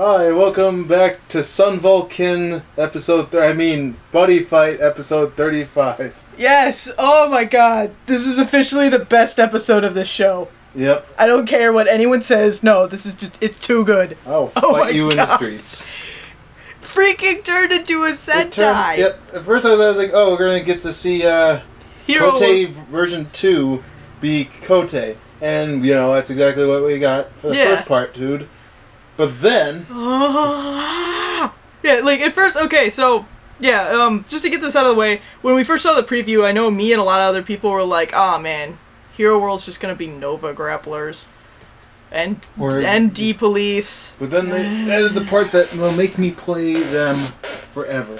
Hi, welcome back to Sun Vulcan episode, Buddyfight episode 35. Yes! Oh my god. This is officially the best episode of this show. Yep. I don't care what anyone says. No, this is just, it's too good. Oh fight you in the streets. Freaking turned into a Sentai. Yep. At first I was like, oh, we're going to get to see Kote version 2 be Kote. And, you know, that's exactly what we got for the first part, dude. But then... yeah, like, at first, okay, so... Yeah, just to get this out of the way, when we first saw the preview, I know me and a lot of other people were like, "Ah, oh, man, Hero World's just gonna be Nova grapplers and D-Police." But then they added the part that will make me play them forever.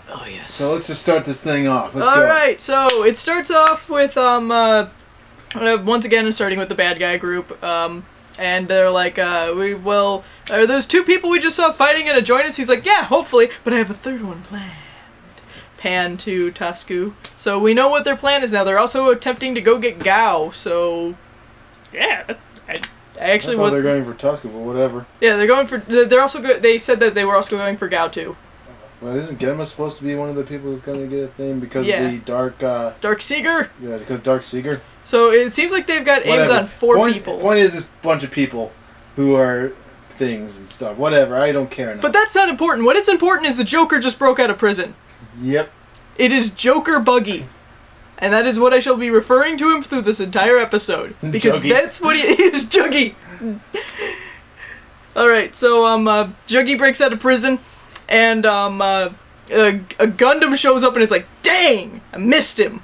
Oh yes. So let's just start this thing off. Let's go. All right, so it starts off with once again starting with the bad guy group. And they're like, are those two people we just saw fighting gonna join us? He's like, yeah, hopefully, but I have a third one planned. Pan to Tasku. So we know what their plan is now. They're also attempting to go get Gao, so... Yeah, I actually was... they're going for Tasku, but whatever. Yeah, they're going for... They're also they said that they were also going for Gao, too. Well, isn't Genma supposed to be one of the people who's going to get a thing because of the Dark Seeger? Yeah, because Dark Seeger. So it seems like they've got aims on four people. Point is this bunch of people who are things and stuff. Whatever, I don't care enough. But that's not important. What is important is the Joker just broke out of prison. Yep. It is Joker Buggy. And that is what I shall be referring to him through this entire episode. Because Juggy. that's what he is, Juggy. Alright, so Juggy breaks out of prison, and a Gundam shows up and is like, dang, I missed him.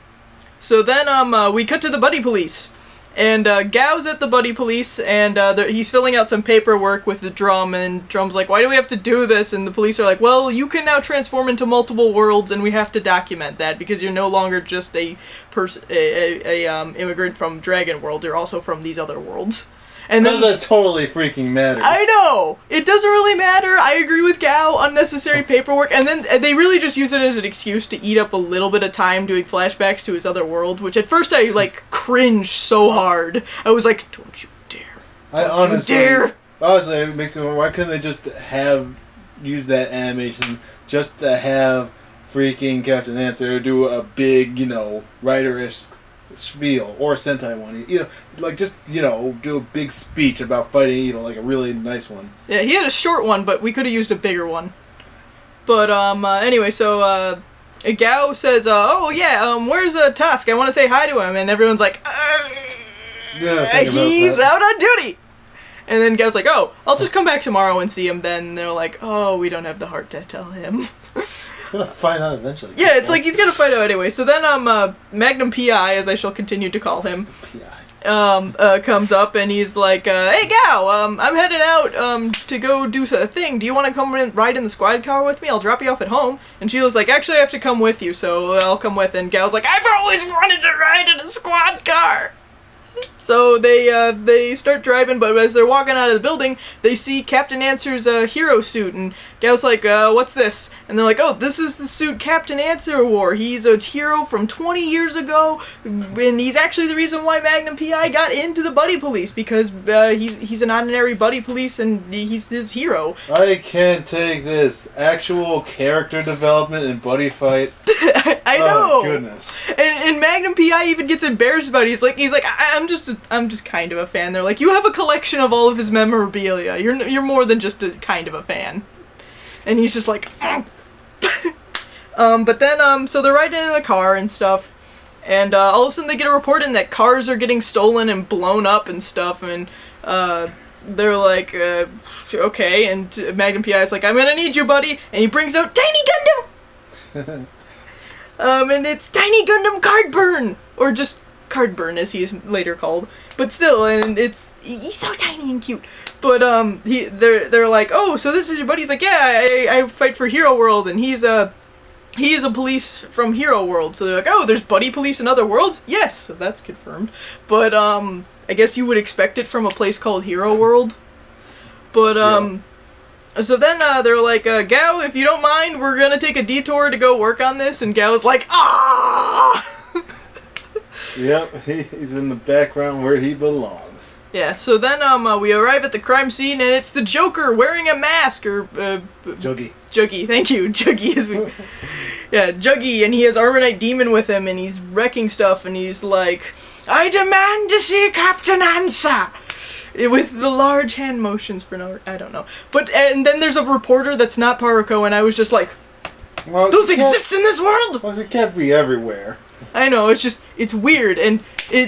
So then we cut to the Buddy Police, and Gao's at the Buddy Police, and he's filling out some paperwork with the Drum, and Drum's like, why do we have to do this? And the police are like, well, you can now transform into multiple worlds, and we have to document that, because you're no longer just a immigrant from Dragon World, you're also from these other worlds. And then, that totally freaking matters. I know! It doesn't really matter. I agree with Gao. Unnecessary paperwork. And then they really just use it as an excuse to eat up a little bit of time doing flashbacks to his other world, which at first I, like, cringed so hard. I was like, don't you dare. Honestly, it makes me wonder, why couldn't they just use that animation just to have freaking Captain Answer do a big, you know, writer-ish spiel, or a Sentai one, you know, like just, you know, do a big speech about fighting evil, like a really nice one. Yeah, he had a short one, but we could have used a bigger one. But anyway, so Gao says, oh yeah, where's Tusk? I want to say hi to him, and everyone's like, yeah, he's out on duty. And then Gao's like, oh, I'll just come back tomorrow and see him then. And they're like, oh, we don't have the heart to tell him. He's gonna find out eventually. Yeah, it's like he's gonna find out anyway. So then Magnum PI, as I shall continue to call him, comes up and he's like, hey Gao, I'm headed out to go do a thing. Do you want to come ride in the squad car with me? I'll drop you off at home. And Sheila's like, actually I have to come with you, so I'll come with. And Gao's like, I've always wanted to ride in a squad car. So they start driving, but as they're walking out of the building, they see Captain Answer's hero suit, and Gao's like, what's this? And they're like, oh, this is the suit Captain Answer wore. He's a hero from 20 years ago, and he's actually the reason why Magnum PI got into the Buddy Police, because he's an ordinary Buddy Police, and he's his hero. I can't take this. Actual character development in Buddyfight. I know. Oh, goodness. And Magnum PI even gets embarrassed about it. He's like, I'm just kind of a fan. They're like, you have a collection of all of his memorabilia. You're more than just a kind of a fan. And he's just like, but then so they're riding in the car and stuff, and all of a sudden they get a report in that cars are getting stolen and blown up and stuff, and they're like, okay, and Magnum PI is like, I'm gonna need you, buddy, and he brings out Tiny Gundam. And it's Tiny Gundam Cardburn, or just Cardburn as he's later called, but still, and he's so tiny and cute. But they're like, oh, so this is your buddy? He's like, yeah, I fight for Hero World, and he is a police from Hero World. So they're like, oh, there's Buddy Police in other worlds? Yes, so that's confirmed. But I guess you would expect it from a place called Hero World. But yeah. So then they're like, Gao, if you don't mind, we're gonna take a detour to go work on this. And Gao's like, ah! Yep, he's in the background where he belongs. Yeah, so then we arrive at the crime scene, and it's the Joker wearing a mask, or... Juggy. Juggy, thank you. Juggy is... yeah, Juggy, and he has Armor Knight Demon with him, and he's wrecking stuff, and he's like, I demand to see Captain Answer! With the large hand motions for no... I don't know. But, and then there's a reporter that's not Paruko, and I was just like, well, those exist in this world?! Well, it can't be everywhere. I know, it's just, it's weird, and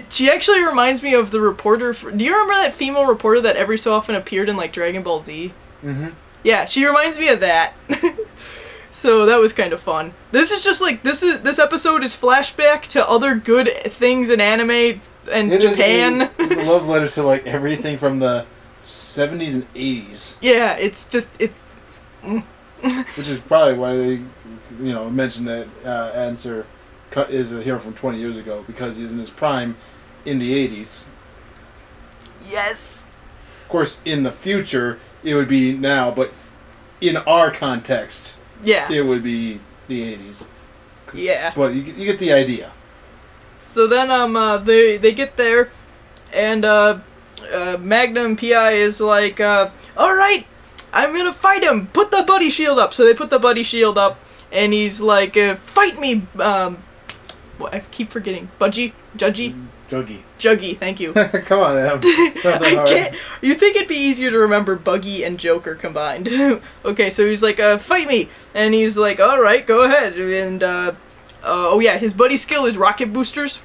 she actually reminds me of the reporter, do you remember that female reporter that every so often appeared in, like, Dragon Ball Z? Mm-hmm. Yeah, she reminds me of that. So that was kind of fun. This is just, like, this episode is flashback to other good things in anime and Japan. It's a love letter to, like, everything from the 70s and 80s. Yeah, it's just, Which is probably why they, you know, mentioned that Answer is a hero from 20 years ago, because he's in his prime in the 80s. Yes! Of course, in the future, it would be now, but in our context, yeah, it would be the 80s. Yeah. But you get the idea. So then they get there, and Magnum PI is like, alright, I'm gonna fight him! Put the buddy shield up! So they put the buddy shield up, and he's like, fight me! I keep forgetting. Juggy? Juggy, thank you. Come on, Em. I can't. You think it'd be easier to remember Buggy and Joker combined. Okay, so he's like, fight me! And he's like, alright, go ahead. And, oh yeah, his buddy skill is rocket boosters.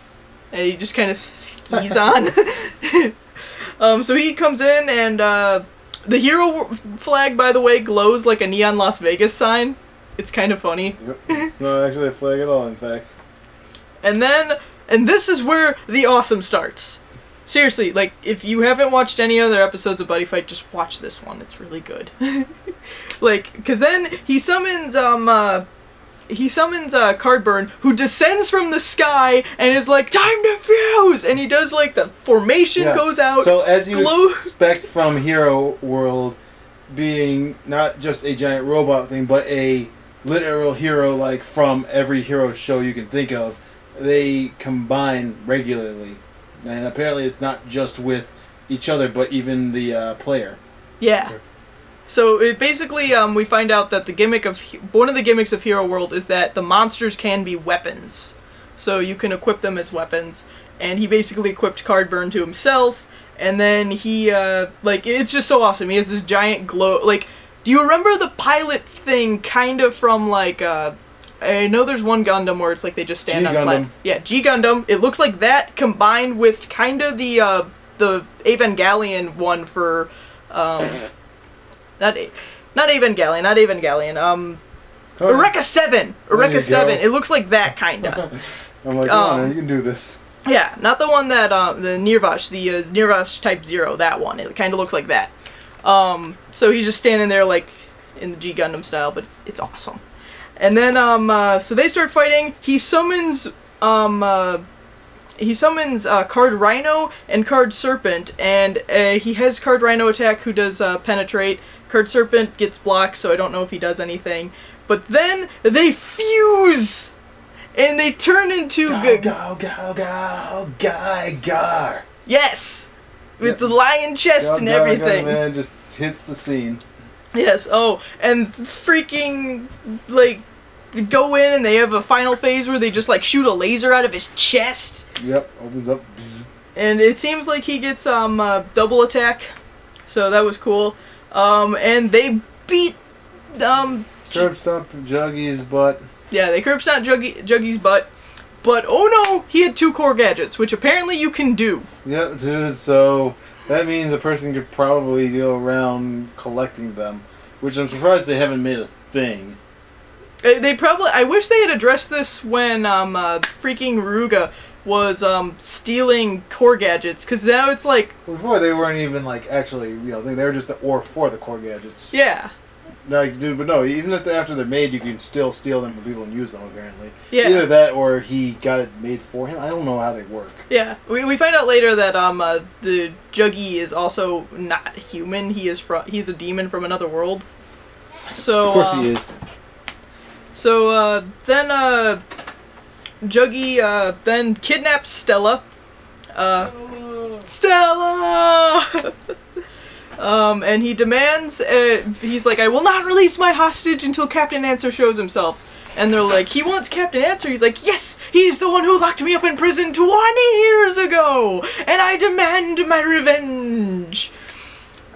And he just kind of skis on. So he comes in, and, the hero flag, by the way, glows like a neon Las Vegas sign. It's kind of funny. Yep. It's not actually a flag at all, in fact. And this is where the awesome starts. Seriously, like, if you haven't watched any other episodes of Buddyfight, just watch this one. It's really good. Like, cause then he summons, Cardburn, who descends from the sky and is like, time to fuse! And he does, like, the formation goes out. So, as you expect from Hero World being not just a giant robot thing, but a literal hero, like, from every hero show you can think of, they combine regularly. And apparently it's not just with each other, but even the player. Yeah. Sure. So it basically, we find out that one of the gimmicks of Hero World is that the monsters can be weapons. So you can equip them as weapons. And he basically equipped Cardburn to himself. And then he, like, it's just so awesome. He has this giant glow. Like, do you remember the pilot thing kind of from, like, I know there's one Gundam where it's like they just stand on flat. Yeah, G Gundam. It looks like that combined with kind of the Evangelion one for not Evangelion. Eureka 7. Eureka 7. It looks like that kinda. I'm like, come on, you can do this. Yeah, not the one that the Nirvash, Nirvash Type 0. That one. It kind of looks like that. So he's just standing there like in the G Gundam style, but it's awesome. And then, so they start fighting. He summons Card Rhino and Card Serpent, and he has Card Rhino attack, who does penetrate. Card Serpent gets blocked, so I don't know if he does anything. But then they fuse, and they turn into Gar. Yes, with the lion chest and everything. Man, just hits the scene. Yes. Oh, and freaking like. They go in and they have a final phase where they just like shoot a laser out of his chest. Yep, opens up. Bzz. And it seems like he gets double attack, so that was cool. And they beat curb stomp Juggy's butt. Yeah, they curb stomp Juggy's butt. But oh no, he had 2 core gadgets, which apparently you can do. Yep, dude. So that means a person could probably go around collecting them, which I'm surprised they haven't made a thing. They probably... I wish they had addressed this when freaking Ruga was stealing core gadgets, because now it's like... Before, they weren't even, like, actually, you know, they were just the ore for the core gadgets. Yeah. Like, dude, but no, even if after they're made, you can still steal them from people and use them, apparently. Yeah. Either that or he got it made for him. I don't know how they work. Yeah. We find out later that the Juggy is also not human. He's a demon from another world. So, of course he is. So, then, Juggy, then kidnaps Stella, Stella! And he demands, he's like, I will not release my hostage until Captain Answer shows himself. And they're like, he wants Captain Answer. He's like, yes, he's the one who locked me up in prison 20 years ago, and I demand my revenge.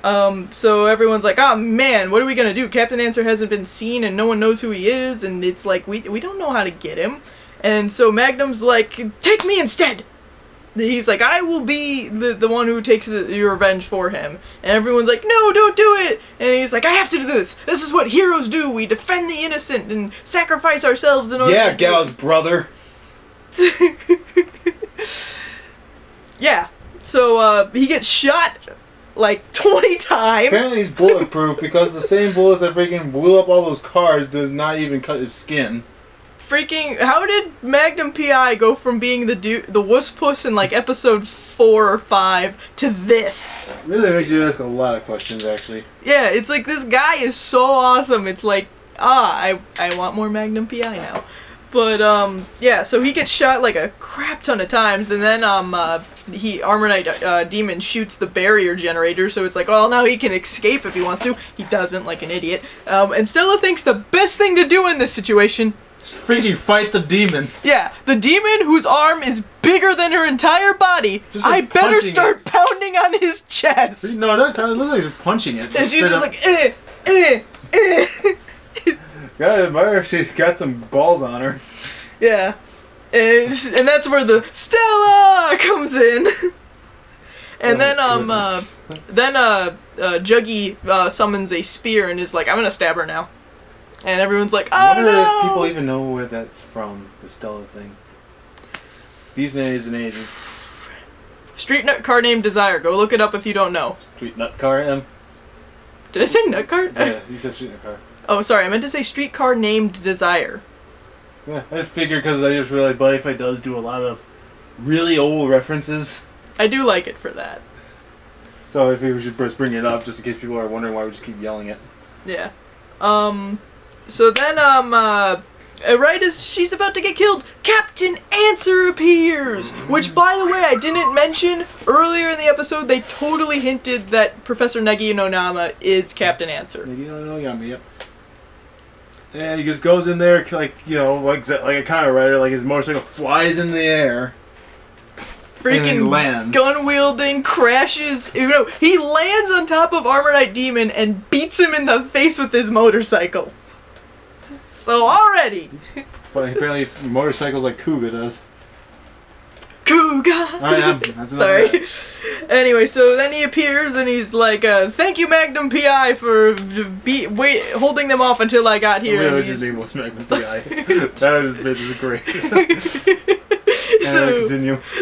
So everyone's like, oh man, what are we gonna do? Captain Answer hasn't been seen and no one knows who he is, and it's like, we don't know how to get him. And so Magnum's like, take me instead! He's like, I will be the one who takes your revenge for him. And everyone's like, no, don't do it! And he's like, I have to do this! This is what heroes do! We defend the innocent and sacrifice ourselves in order to do Gal's brother! Yeah. So, he gets shot like 20 times. Apparently he's bulletproof because the same bullets that freaking blew up all those cars does not even cut his skin. Freaking, how did Magnum P.I. go from being the wuss puss in like episode 4 or 5 to this? Really makes you ask a lot of questions, actually. Yeah, it's like this guy is so awesome. It's like, I want more Magnum P.I. now. But yeah, so he gets shot like a crap ton of times, and then Armor Knight Demon shoots the barrier generator, so it's like, well, now he can escape if he wants to. He doesn't, like an idiot. And Stella thinks the best thing to do in this situation, freaking fight the demon. Yeah, the demon whose arm is bigger than her entire body. Just like I better start pounding on his chest. No, not kind of look like she's punching it. And she's just like, God, I admire she's got some balls on her. Yeah, and that's where the Stella comes in. And then Juggy summons a spear and is like, I'm gonna stab her now. And everyone's like, oh, I wonder no! if people even know where that's from, the Stella thing. These days and ages. Street nut car named Desire. Go look it up if you don't know. Street nut car, M? Did I say nut car? Yeah, you said street nut car. Oh, sorry. I meant to say streetcar named Desire. Yeah, I figured because I just realized Buddyfight does do a lot of really old references. I do like it for that. So I think we should just bring it up just in case people are wondering why we just keep yelling it. Yeah. So then, right as she's about to get killed, Captain Answer appears! Which, by the way, I didn't mention earlier in the episode, they totally hinted that Professor Negi no Nama is Captain Answer. Negi no Yami, yep. And he just goes in there, like, you know, like a Kamen Rider, like his motorcycle flies in the air. Freaking lands. Gun-wielding, crashes, you know, he lands on top of Armor Knight Demon and beats him in the face with his motorcycle. So already! Apparently motorcycles like Kuga does. Kuga! I am. Sorry. Anyway, so then he appears and he's like, thank you Magnum P.I. for holding them off until I got here. I wish his name was Magnum P.I. That was great.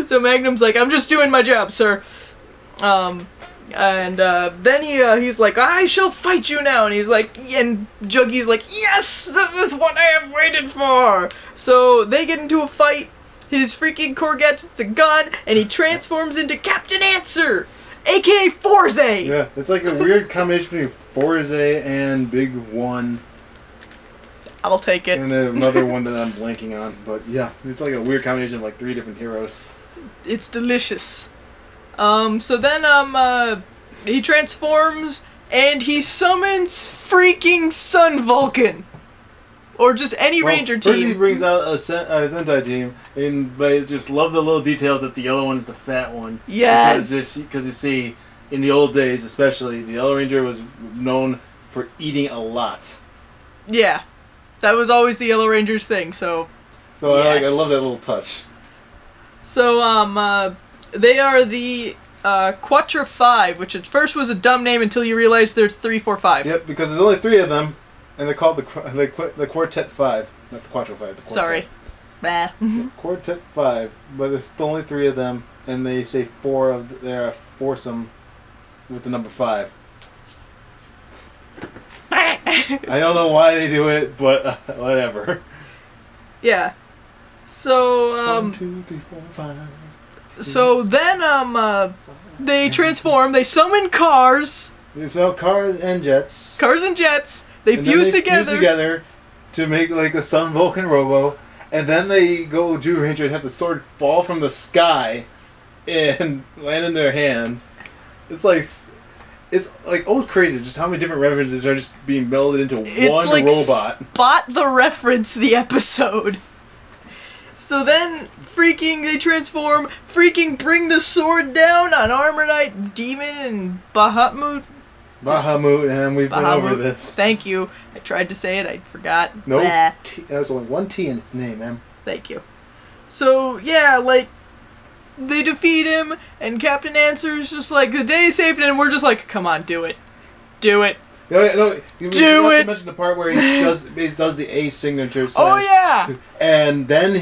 So Magnum's like, I'm just doing my job, sir. And then he's like, I shall fight you now. And he's like, and Juggy's like, yes, this is what I have waited for. So they get into a fight. His freaking core gadget's a gun, and he transforms into Captain Answer, aka Forze. Yeah, it's like a weird combination between Forze and Big One. I'll take it. And then another one that I'm blanking on, but yeah, it's like a weird combination of like 3 different heroes. It's delicious. So then, he transforms, and he summons freaking Sun Vulcan. Or just any Ranger team. First he brings out a Sentai team, but I just love the little detail that the yellow one is the fat one. Yes! Because you see, in the old days especially, the Yellow Ranger was known for eating a lot. Yeah. That was always the Yellow Ranger's thing, so... So yes. I love that little touch. So, they are the Quattro 5, which at first was a dumb name until you realize they're 3, 4, 5. Yep, because there's only 3 of them, and they're called the Quartet 5, not the Quattro 5. The Quartet. Sorry. Bah. Quartet 5, but it's only 3 of them, and they say 4 of they're a foursome with the number 5. I don't know why they do it, but whatever. Yeah. So, 1, 2, 3, 4, 5. So then, they transform, they summon cars. So cars and jets. Cars and jets. They fuse together to make like the Sun Vulcan Robo, and then they go Jew Ranger and have the sword fall from the sky and land in their hands. It's like almost crazy just how many different references are just being melded into one like robot. Spot the reference the episode. So then, they transform, bring the sword down on Armor Knight, Demon, and Bahamut. Bahamut, and we've been over this. Thank you. I tried to say it, I forgot. No, there's only one T in its name, man. Thank you. So, yeah, like, they defeat him, and Captain Answer's just like, the day is safe, and we're just like, come on, do it. Do it. No, you do it! To mention the part where he does the A signature. Oh, yeah! And then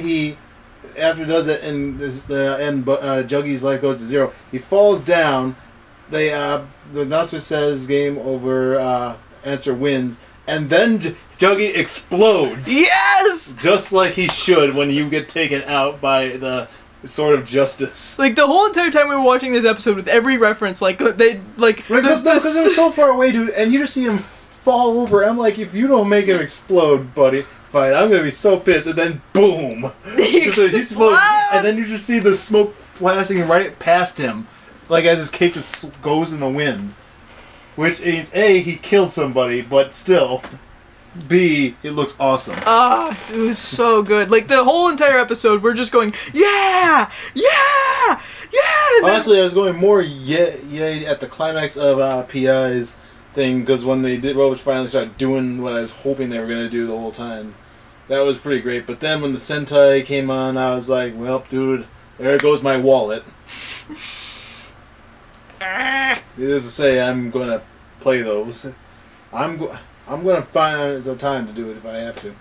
after he does it, and Juggy's life goes to 0, he falls down. The announcer says, game over, Answer wins. And then Juggy explodes. Yes! Just like he should when you get taken out by the Sword of Justice. Like, the whole entire time we were watching this episode with every reference, like, they, like... Because it was so far away, dude, and you just see him fall over. I'm like, if you don't make him explode, buddy, fine, I'm gonna be so pissed. And then, boom! He explodes! And then you just see the smoke blasting right past him. Like, as his cape just goes in the wind. Which means, A, he killed somebody, but still... B, it looks awesome. It was so good. Like, the whole entire episode, we're just going, yeah! Yeah! Yeah! Honestly, I was going more yay at the climax of PI's thing, because when robots finally started doing what I was hoping they were going to do the whole time. That was pretty great. But then when the Sentai came on, I was like, well, dude, there goes my wallet. Needless to say, I'm going to play those. I'm going to find the time to do it if I have to.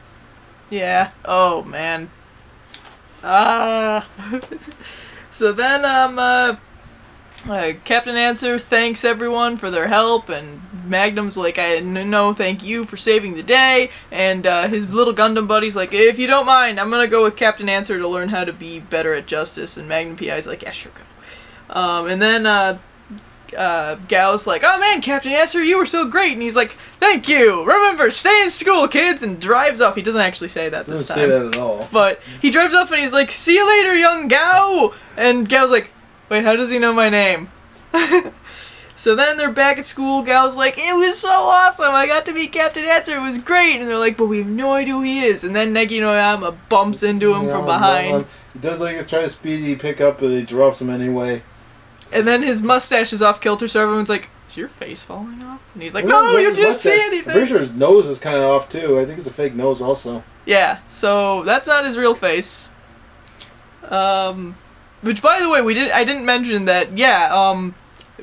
Yeah. Oh, man. So then, Captain Answer thanks everyone for their help, and Magnum's like, no, thank you for saving the day, and his little Gundam buddy's like, if you don't mind, I'm gonna go with Captain Answer to learn how to be better at justice, and Magnum PI's like, yeah, sure, go. And then, Gao's like, oh man, Captain Answer, you were so great, and he's like, thank you, remember, stay in school, kids, and drives off. He doesn't actually say that this time. He doesn't say that at all. But he drives off and he's like, see you later, young Gao! And Gao's like, wait, how does he know my name? So then they're back at school. Gao's like, it was so awesome, I got to meet Captain Answer, it was great. And they're like, but we have no idea who he is. And then Negi no Yama bumps into him from behind. He does like try to speedy pick up, but he drops him anyway. And then his mustache is off kilter, so everyone's like, is your face falling off? And he's like, no, you didn't see anything. I'm pretty sure his nose is kind of off, too. I think it's a fake nose, also. Yeah, so that's not his real face. Which, by the way, I didn't mention that, yeah,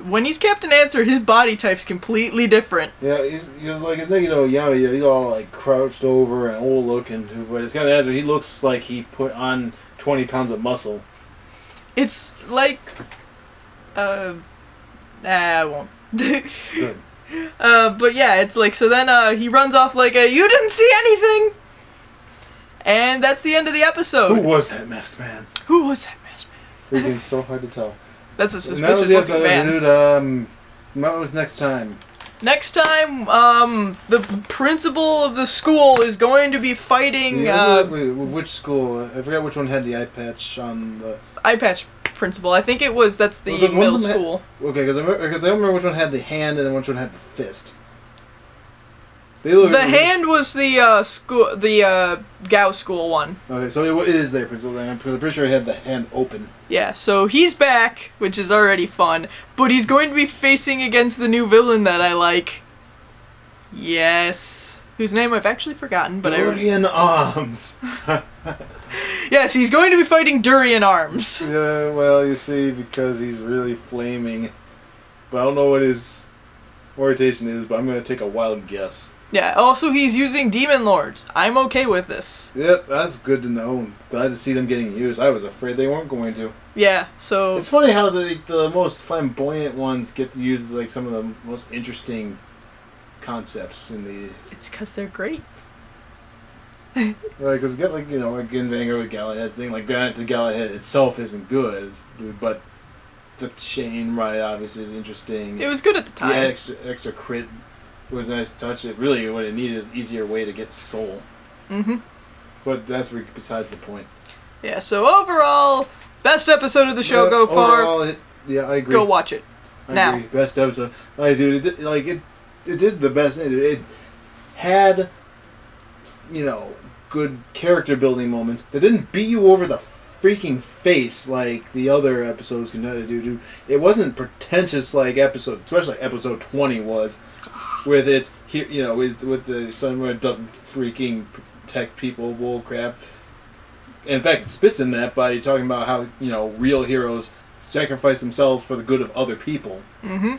when he's Captain Answer, his body type's completely different. Yeah, he's like, his Yama, he's all, like, crouched over and old-looking, but his Captain Answer, he looks like he put on 20 pounds of muscle. It's like... I won't. Good. But yeah, it's like, so then he runs off like you didn't see anything! And that's the end of the episode. Who was that masked man? Who was that masked man? It's so hard to tell. That's a suspicious looking man. Dude, what was next time? Next time, the principal of the school is going to be fighting, which school? I forgot which one had the eye patch on the... Eye patch principal. I think that's the middle school. Okay, because I don't remember which one had the hand and then which one had the fist. The hand was the Gao school one. Okay, so it is their principal then, because I'm pretty sure he had the hand open. Yeah, so he's back, which is already fun, but he's going to be facing against the new villain that I like. Yes. Whose name I've actually forgotten, but Durian Arms. Yes, he's going to be fighting Durian Arms. Yeah, well, you see, because he's really flaming. But I don't know what his orientation is, but I'm going to take a wild guess. Yeah, also he's using Demon Lords. I'm okay with this. Yep, that's good to know. I'm glad to see them getting used. I was afraid they weren't going to. Yeah, so... It's funny how the most flamboyant ones get to use like some of the most interesting concepts in these. It's because they're great. Like, because you got like Ginvanger with Galahad's thing. Like, granted, to Galahad itself isn't good, but the chain ride obviously is interesting. It was good at the time. Yeah, extra crit. It was nice to touch it. Really, what it needed is an easier way to get soul. Mm-hmm. But that's besides the point. Yeah, so overall, Best episode of the show go far. Overall, yeah, I agree. Go watch it. I agree. Best episode. Like, dude, it did the best. It had, you know, good character building moments. That didn't beat you over the freaking face like the other episodes can do. It wasn't pretentious like especially episode 20 was, with its, you know, with the sun where it doesn't freaking protect people, bull crap. In fact, it spits in that by talking about how, you know, real heroes sacrifice themselves for the good of other people. Mm-hmm.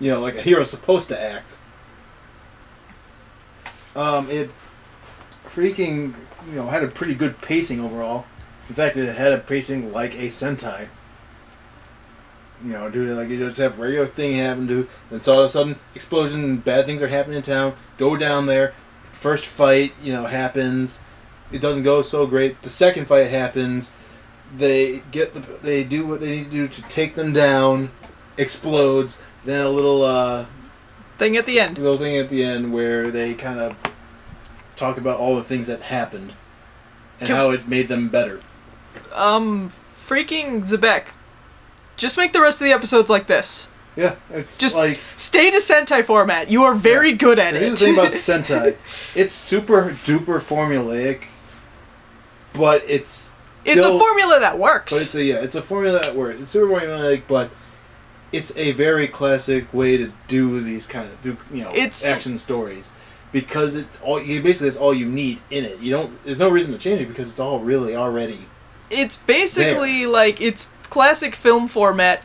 You know, like a hero's supposed to act. It freaking, you know, had a pretty good pacing overall. In fact, it had a pacing like a Sentai. You know, dude, like you just have a regular thing happen, dude. Then all of a sudden, explosion, and bad things are happening in town. Go down there. First fight, you know, happens. It doesn't go so great. The second fight happens. They do what they need to do to take them down. Explodes. Then a little thing at the end. Little thing at the end where they kind of talk about all the things that happened and how it made them better. Freaking Zebek. Just make the rest of the episodes like this. Yeah, it's just like stay to Sentai format. You are very good at it. Here's the thing about Sentai: it's super duper formulaic, but it's a formula that works. But it's a formula that works. It's super formulaic, but it's a very classic way to do these kind of action stories, because it's all you need in it. There's no reason to change it because it's all really already. It's basically like it's classic film format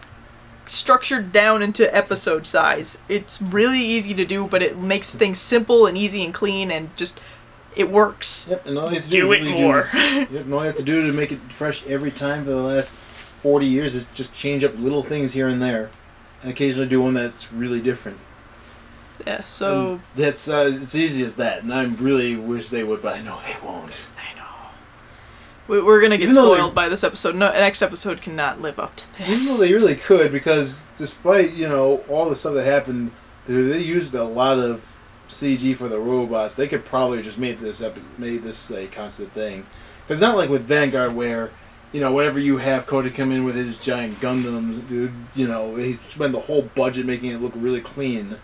structured down into episode size. It's really easy to do, but it makes things simple and easy and clean, and just it works. Yep, and all you have to do is really more. Yep, and all you have to do to make it fresh every time for the last 40 years is just change up little things here and there, and occasionally do one that's really different. Yeah, so and that's it's easy as that, and I really wish they would, but I know they won't. I know. We're gonna get spoiled by this episode. No, next episode cannot live up to this. Even though they really could, because despite, you know, all the stuff that happened, they used a lot of CG for the robots. They could probably just made this a constant thing. Because not like with Vanguard, where, you know, whenever you have Kota come in with his giant Gundams, dude, you know, they spend the whole budget making it look really clean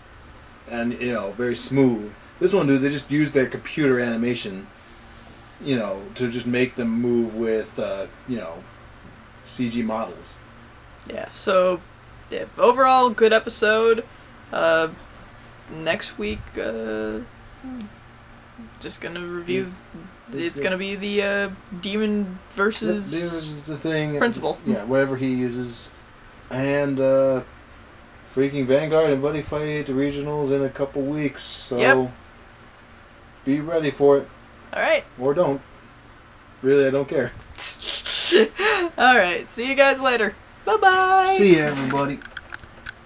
and, you know, very smooth. This one, dude, they just used their computer animation, you know, to just make them move with, you know, CG models. Yeah, so, yeah, overall, good episode. Next week, just gonna review. It's gonna be the Demon versus the thing. Principal. Yeah, whatever he uses. And, freaking Vanguard and Buddyfight regionals in a couple weeks. So, be ready for it. Alright. Or don't. Really, I don't care. Alright, see you guys later. Bye-bye. See ya, everybody.